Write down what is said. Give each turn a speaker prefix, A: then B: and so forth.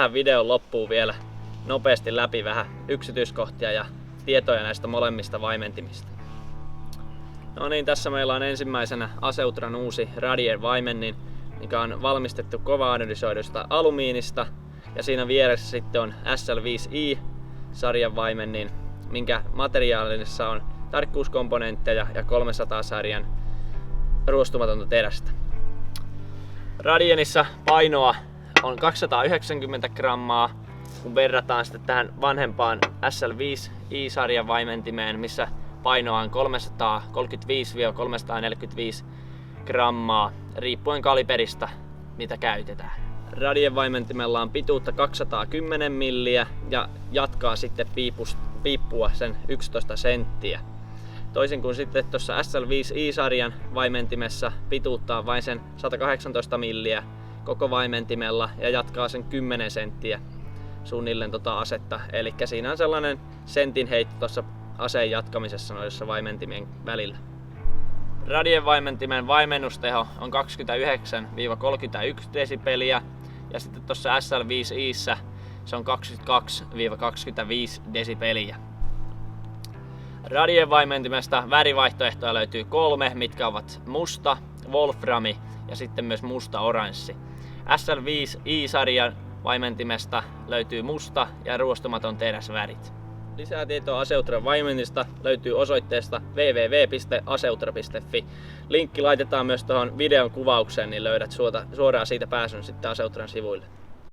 A: tähän videon loppuun vielä nopeasti läpi vähän yksityiskohtia ja tietoja näistä molemmista vaimentimista. No niin, tässä meillä on ensimmäisenä Aseutran uusi Radier vaimennin, mikä on valmistettu kova-anodisoidusta alumiinista. Ja siinä vieressä sitten on SL5i-sarjan vaimennin, minkä materiaalissa on tarkkuuskomponentteja ja 300-sarjan ruostumatonta terästä. Radienissa painoa on 290 grammaa, kun verrataan sitten tähän vanhempaan SL5i-sarjan vaimentimeen, missä painoa on 335-345 grammaa, riippuen kaliberista, mitä käytetään. Radien vaimentimella on pituutta 210 milliä ja jatkaa sitten piippua sen 11 senttiä. Toisin kuin sitten tuossa SL5i-sarjan vaimentimessa pituutta on vain sen 118 milliä koko vaimentimella ja jatkaa sen 10 senttiä suunnilleen asetta. Eli siinä on sellainen sentin heitto tuossa aseen jatkamisessa noissa vaimentimien välillä. Radien vaimentimen vaimennusteho on 29-31 desibeliä ja sitten tuossa SL5i:ssä se on 22-25 desibeliä. Radien vaimentimesta värivaihtoehtoja löytyy 3, mitkä ovat musta, wolframi ja sitten myös musta oranssi. SL5i-sarjan vaimentimesta löytyy musta ja ruostumaton teräsvärit. Lisää tietoa Aseutran vaimentista löytyy osoitteesta www.aseutra.fi. Linkki laitetaan myös tuohon videon kuvaukseen, niin löydät suoraan siitä pääsyn sitten Aseutran sivuille.